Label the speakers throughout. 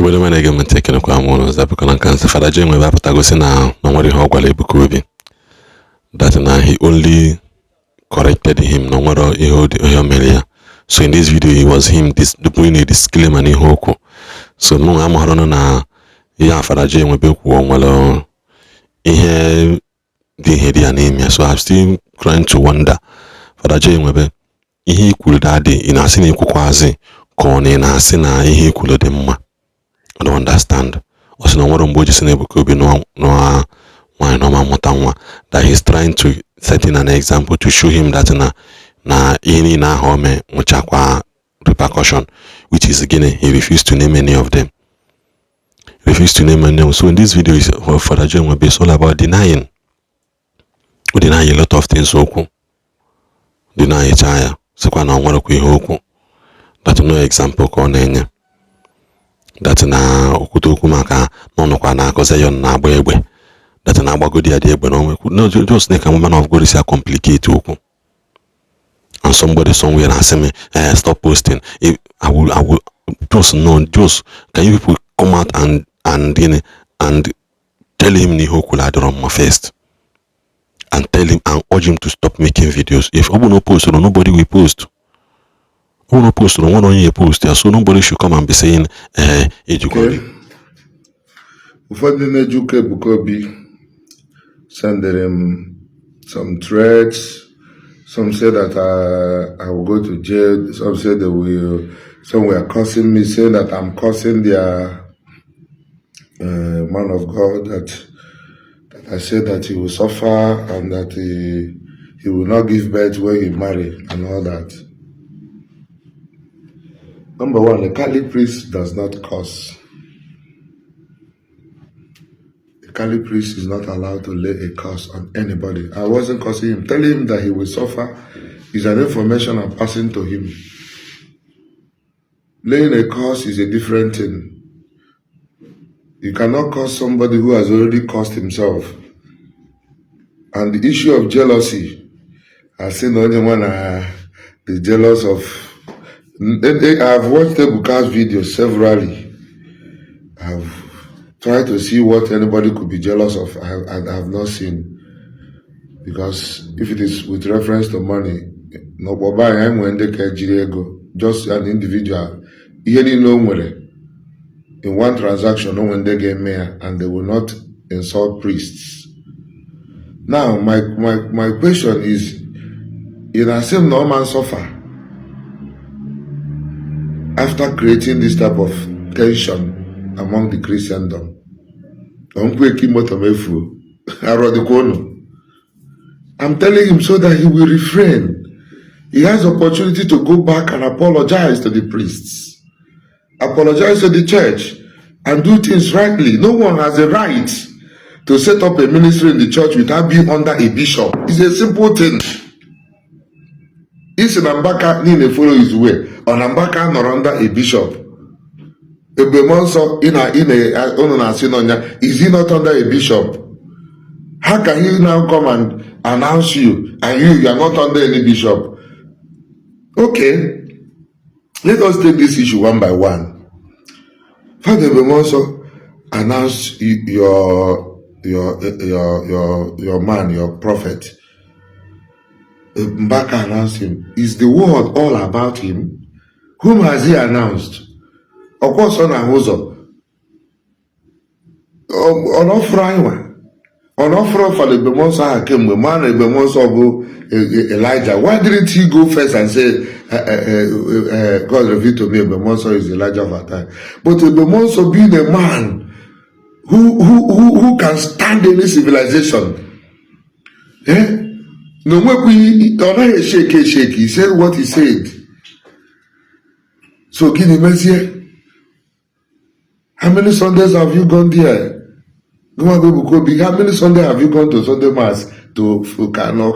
Speaker 1: Igbo man again taking kwa mono za because na kan Father J Nwebe apụtagosi na nwere ihe ọgwala Ebuka Obi that na he only corrected him no nwere ihe mere ya. So in this video it was him doing a disclaimer n'ihe okwu. So no amahoro na ya Father J Nwebe kwuo nwere ihe dị ihe dị ya n'ime. So I'm still trying to wonder Father J Nwebe ihe ikwuru dadị ị na-asị na ikwukwazi ka ọ na-asị na ihe ikwuru dị mma. I don't understand. Also, no one mboji sine Ebuka Obi no nwa that he's trying to set in an example to show him that na ini na home muchakwa repercussion, which is again he refused to name any of them. Refused to name any of them. So in this video is for the journey will be all about denying. We deny a lot of things okwu. Deny chaya. So kwa na nwere ku ihe okwu. That no example ka ọ na-enye. That na okutoku maka no kwa na akoze yon na agba egbe that na agbagodi ade egbe no just make a man of God is a complicate okwu and somebody somewhere na say me stop posting. I will just no just can you people come out and tell him ni hokula adoroma first and tell him and urge him to stop making videos. If Obu no post, nobody will post. Who no post on one on your post, so nobody should come and be saying,
Speaker 2: okay. Before the Ebuka Obi sending him some threats, some say that I will go to jail, some say some were cursing me, saying that I'm cursing their man of God, that I said that he will suffer and that he will not give birth when he marry and all that. Number one, the Catholic priest does not curse. The Catholic priest is not allowed to lay a curse on anybody. I wasn't cursing him. Telling him that he will suffer is an information I'm passing to him. Laying a curse is a different thing. You cannot curse somebody who has already cursed himself. And the issue of jealousy, I've seen only one is jealous of. I've watched Ebuka's videos severally. I've tried to see what anybody could be jealous of. I have not seen. Because if it is with reference to money, no, just an individual, in one transaction, no one they get mayor, and they will not insult priests. Now, my question is, in a same no man suffer after creating this type of tension among the Christendom. I'm telling him so that he will refrain. He has opportunity to go back and apologize to the priests, apologize to the church, and do things rightly. No one has a right to set up a ministry in the church without being under a bishop. It's a simple thing. If Nambaka need to follow his way, or Nambaka nor under a bishop, is he not under a bishop? How can he now come and announce you, and you are not under any bishop? Okay, let us take this issue one by one. Father Bemonso announced your man, your prophet. Mbaka announced him. Is the word all about him? Whom has he announced? Of course, on Ahozo. On offer for the Bemonsa came with man Bemonsa Elijah. Why didn't he go first and say, God revealed to me Bemonsa is Elijah of our time? But Bemonsa being a man who can stand any civilization. Eh? No more shake. He said what he said. So give him message. How many Sundays have you gone there? How many Sundays have you gone to Sunday Mass to Fukano?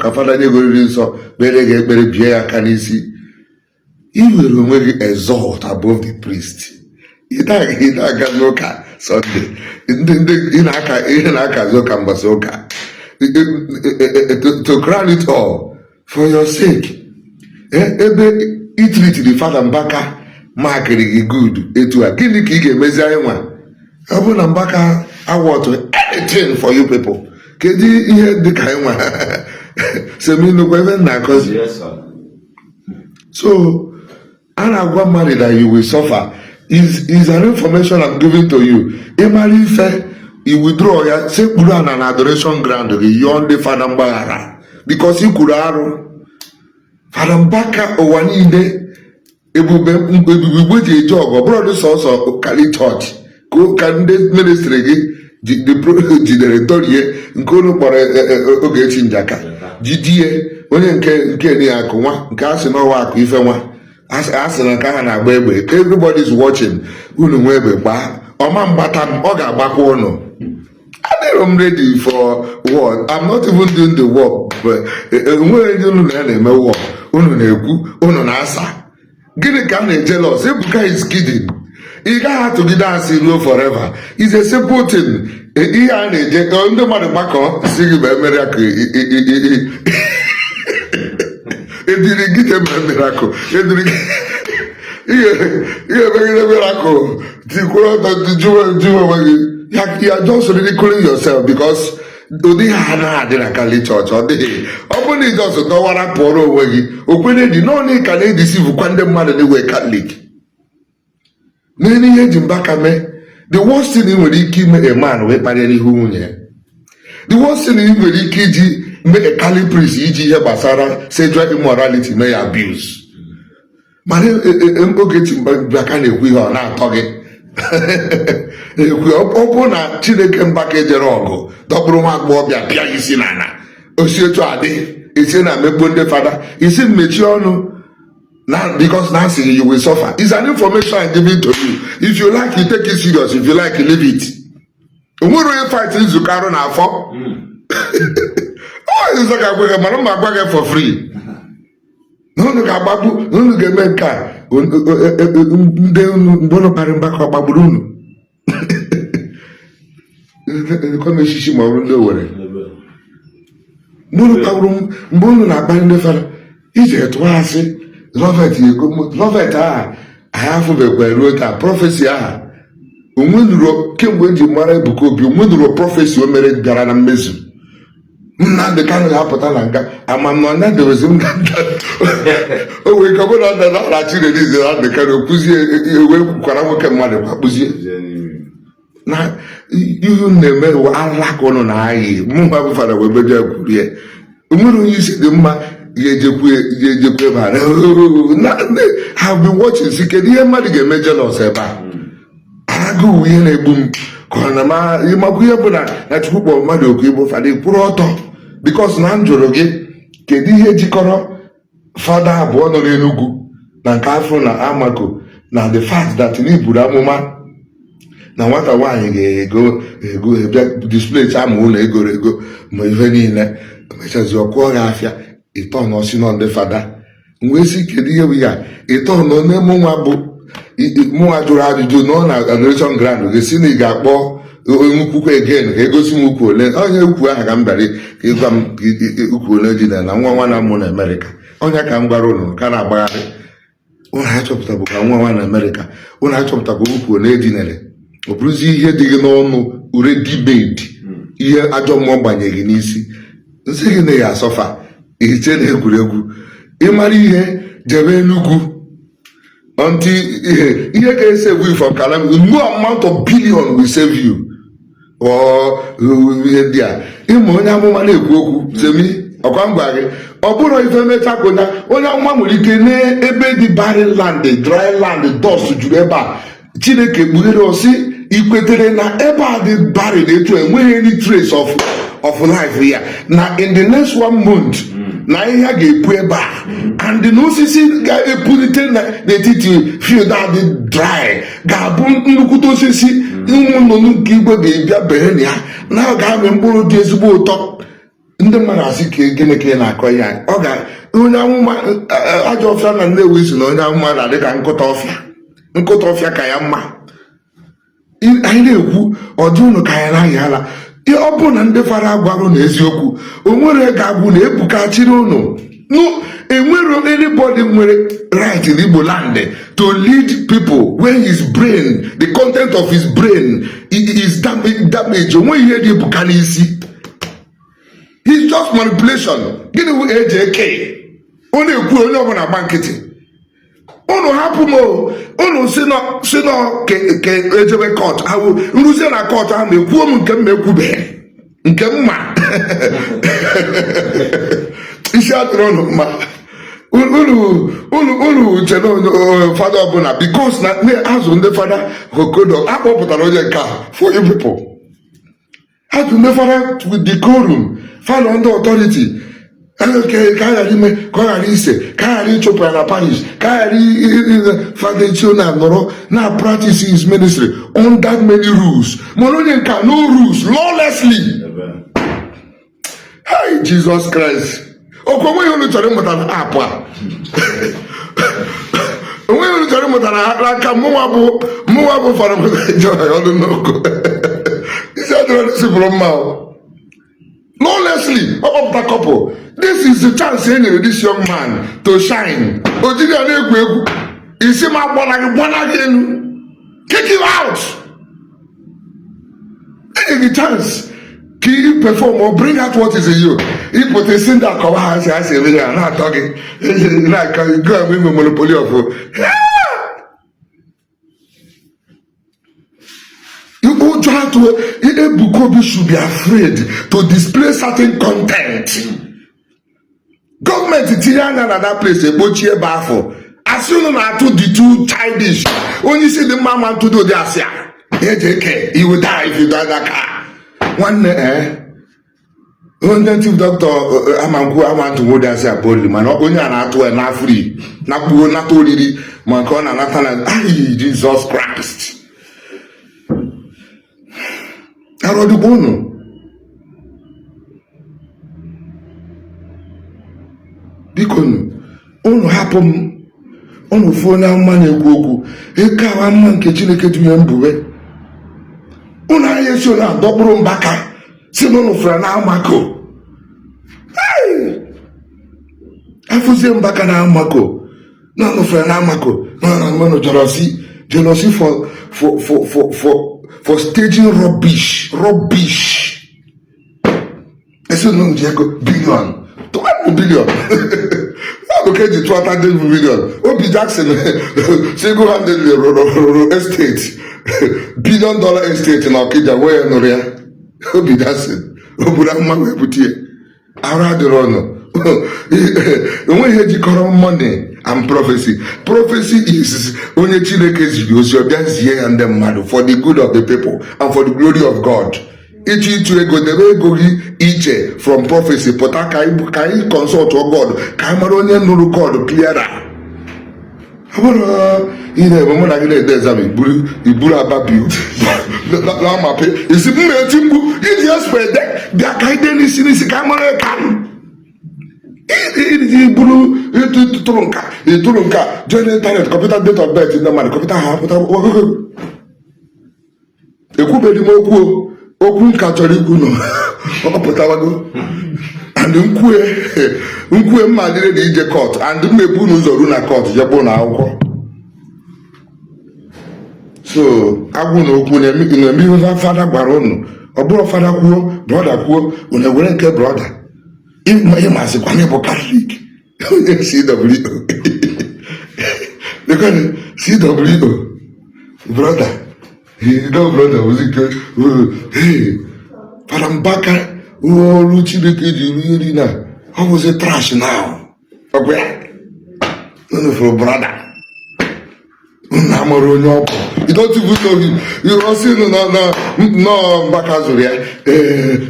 Speaker 2: He will exalt above the priest. Sunday. To crown it all for your sake. Eat the father Mbaka makịrị gị good etu a gịnị ka ị ga-emezi anyị nwa ọ bụ na Mbaka award anything for you people kedu ihe dịka anyị nwa seminokwa ebe na-akọzi so a na-agwa mmadụ that you will suffer is an information I'm giving to you ịmara ife i withdraw ya sekpuru ana na adoration ground gị yọọ ndị fada mgbaghara because i kwuru arụ Fada Mbaka ụwa niile ebube Igbo ji eje ọgọ bụrụ sọsọ kari chọọchị ka ndị ministri gị jidere torie nke unu kpọrọ Ogechi Njaka jidie onye nke ni akụ nwa nke a sị n'ọwa akụ ife nwa a sị na ka ha na-agba egbe everybody is watching unu nwe egbe gbaa ọma mgbata m ọ ga-agbakwa unu I'm ready for war. I'm not even doing the war. But when you na-eme war, unu na-ekwu, unu na-asa. Gịnị ka na-jealous? Ebuka is kidding. Ị gaghị atụgide asị ruo forever. It's a simple thing. Ihe a na-eje, ndị mmadụ gbakọ si gị mee miracle. Ediri gị mee miracle. Ediri gị. Ihe megide miracle. Tikwuru ọtọ jụọ onwe gị. You are just ridiculing yourself because ụdị ha na-adị na Catholic Church ọ dịghị ọ bụ na ịjọs dọwara pụọrọ onwe gị okwene dị n'ọnụ ka na-edisivukwa ndị mmadụ na-ewe Catholic n'elu ihe eji Mbaka mee the worst thing ị nwere ike ime a man wee kparịa n'ihu nwunye the worst thing ị nwere ike iji mee a Catholic priest iji ihe gbasara sexual immorality mee ya abuse mana Ogechi Mbaka na-ekwu ihe ọ na-atọ gị ọ bụ na Chineke Mbaka ejere ọgụ dọkpụrụ nwa agbọghọbịa pịa isi n'ala osi etu adị esi na mekpo ndị fada isi mmechi ọnụ na because na asị you will suffer. It's an information I'm giving to you. If you like you take it serious, if you like you leave it. Onwere onye fight nzukọ arụ n'afọ nzukọ ga-agwa gị mana mma agwa gị for free na unu ga-agbagbu na unu ga-eme nke a ndị unu mgbe unu kparị Mbaka ọ gbagburu unu kọmeshishi ma ọrụ ndị Owere mgbe unu na-akparị ndị fada ije tụwa asị Lovet aha anyị afụbekwa ruo taa prọfesi aha onwenuro kemgbe eji mara Ebuka Obi onwenuro prọfesi o mere bịara na mmezu Nnamdị Kanụ ga-apụta na nga amamnọnya dewezi m o wee ka ọbụna nda na-arachi redizi Nnamdị Kanụ okpụzie ewe kwukwara nwoke mmadụ kwakpụzie na ihe na-eme alaka ụnụ na ayị mụnwa bụ fada wee bedo ekwurie onwere onye isi dị mma ga-ejekwe ebe a have been watching si kedu ihe mmadụ ga-eme jealous ebe a agụụ ihe na-egbu m ka ọ na ma ịmakwa ihe bụ na Chukwu kpọrọ mmadụ oku Igbo fada kwụrụ ọtọ because na m jụrụ gị kedu ihe jikọrọ fada abụọ nọ n'Enugu na nke Afro na Amako na the fact that n'iburu amụma na nwata nwaanyị ga-ego bịa display chamụ ụlọ egoro ego ma ihe niile mechazi ọkụọ gị afịa ịtọ nọ si nọ ndị fada wee si kedu ihe bụ ya ịtọ nọ n'eme nwa bụ mụnwa jụrụ ajụjụ nọ na adoration ground gị si na ị ga-akpọ onye ukwukwu again ka egosi m ukwu ole onye ukwu aha ka m bịara ka ịgwa m ukwu ole dị na nwa na mụ na Amerịka onye ka m gwara ụnụ ka na-agbagharị ụnụ achọpụtabụ ka nwa na Amerịka ụnụ achọpụtabụ ukwu ole dinere ọ bụrụzi ihe dị gị n'ọnụ ure dibed ihe ajọ mmụọ gbanyeghị n'isi nsị gị na ya asọfa iche na egwuregwu ịmara ihe jebe Enugu until ihe ga-esave you from calamity no amount of billion will save you or ihe ndị a ịma onye amụma na-ekwu okwu semi ọkwa ngwa gị ọ bụrụ ife mecha kụnya onye amụma nwere ike n'ebe dị barren land dry land dust juru ebe a Chineke kpughere osi ikwetere na ebe a dị barren etu enweghị any trace of life ya na in the next 1 month na ihe a ga-epu ebe a and na osisi ga-epulite n'etiti field a dị dry ga-abụ nnukwute osisi ụmụ nnụnụ nke igwe ga-ebịa bere na ya na ọ ga-amị mkpụrụ dị ezigbo ụtọ ndị mmadụ asị ka gịnị ka ị na-akọ ya ọ ga onye amụma ajọ ọfịa na Nnewi si na onye amụma na-adị ka nkụta ọfịa ka ya mma anyị na-ekwu ọdị ụnụ ka anyị naghị ala ọ bụ na ndị fara agwarụ na eziokwu o nwere ga-abụ na Ebuka chiri ụnụ Anybody with right in Igboland to lead people when his brain, the content of his brain is damaged. When you hear the Ebuka, it's just manipulation. Give me AJK. Only a good one a banquet. Ono hapumo. Ono sino ke AJK court. I will lose in a court. I'm a woman can make kube. Nkema. Isha ma. Unu father Abuna, because na me as on the father Hokodo, I put another car for you people. How to me father with decorum, father under authority. Okay, carry me, carry say, carry chop and punish, carry father children noro now practice his ministry on that many rules. Mononian can no rules, lawlessly. Hi, Jesus Christ. Okwe yonu chare mutana apa. Onwe yonu chare mutana raka muwabu fara joy onu noko. This is the simple man. Lawlessly up the couple. This is the chance for this young man to shine. Ojiri ana egwu. Isi ma gbona again. Kick him out. Any chance. Can you perform or bring out what is in you? He put a sin that cover hands, I say, we are not talking. Like, go and win the monopoly of you go try to, Ebuka Obi should be afraid to display certain content. Government is here and another place, a bochie baffle. As soon as to the two childish, when you see the man want to do this, he will die if you drive that car. One native doctor amanku I want to go there say aboli man only an ato na free na kuo na to riri man ko na natana Jesus Christ arodu bono bikonu onu hapum onu fo na man egwu e ka wa man ke Chineke du mbuwe una yeso na doburu mbaka sino fra na amako afuze mbaka na amako no fra na amako no jealousy for staging rubbish eso no Diego billion 12 billion okay the 200 billion Obi Jackson single-handedly estate $1 billion estate in Okija where Noria Obi Jackson Obura mma webutie ara de rono when he jikoro money and prophecy is onye Chineke ziri ozi obiazie and them mad for the good of the people and for the glory of God. Ichi ego debe ego gị iche from prophecy pụta ka anyị consult with God ka anyị mara onye nụrụ God clearer. Ine mo na gine de exam iburu ababi na mape isi m eti mbu iji expert bia ka ide ni sinisi ka mara ka iji iburu turunka join internet computer date of birth in the man computer ha pụta ekwubedi m okwu nka chọrọ ikwu no ọpụtawago and nkwue mma dịrị na ije court and mmebu n'ụzọ ru na court jekpo na akwụkwọ so agwụ na okwu na-eme ihe fada gwara unu ọ bụrụ fada kwuo brọda kwuo unu ewere nke brọda ịmasịkwa na ịbụ Catholic onye CWO brọda brọda ozike fada Mbaka olu Chineke ji ru iri na ọ bụzi trash now ọgwụ ya unu fụrụ brọda unu amụrụ onye ọkụ idotibụtohi ọsị nọ Mbaka zụrụ ya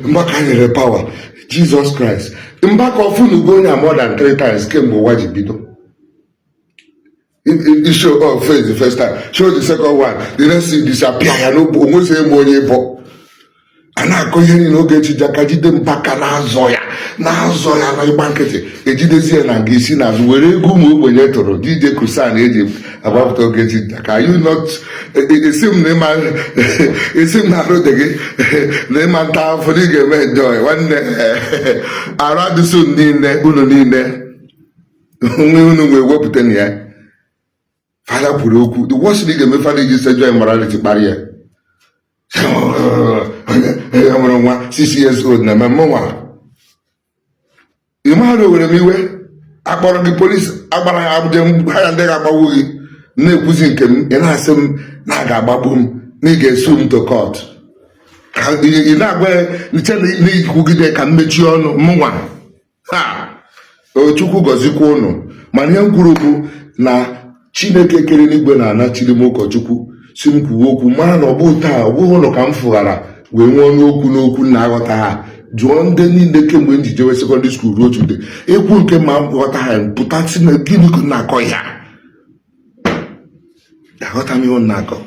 Speaker 2: Mbaka nyere power Jesus Christ Mbaka ọfụnugo onye more than 3 times kemgbe ụwa ji bido. He show up face the first time, show the second one, the next thing disappear. I know onwe say mo onye bo. Ana akọghị ni n'oge echi jaka jide Mbaka na-azọ ya na ịgba nkịtị ejidezie na nga isi n'azụ were ego ụmụ ogbenye tụrụ DJ Kusan eji agbapụta oge echi jaka. You not esi m na arụ dị gị na ịma nta afọ ị ga-eme enjoy nwanne arụ adịso niile unu niile onwe unu wee wepụta na ya fada kwuru okwu the worst thing ga-eme fada iji sexual immorality kparị ya ya nwere nwa 6 years old na mmanwa ịmara owere m iwe akpọrọ gị polisi agbara ya abụje ha ndị ga-agbagbu gị na-ekwuzi nke m ị na-asị m na a ga-agbagbu m na ị ga-esu m to court ị na-agwa nche na ikwugide ka m mechie ọnụ mụnwa ha Chukwu gọzikwa ụnụ mana ihe m kwuru bụ na Chineke kere n'igwe na-anachiri m ụkọchukwu si m kwuwe okwu mara na ọ bụ taa ọ bụghị ụlọ ka m fụghara wee nwee ọnụ okwu n'okwu na-aghọta ha jụọ ndị niile kemgbe m ji jewe sekọndịrị skuul ruo today ekwu nke ma m ghọta ha pụta si na gịnị na-akọ ya aghọta m ihe na-akọ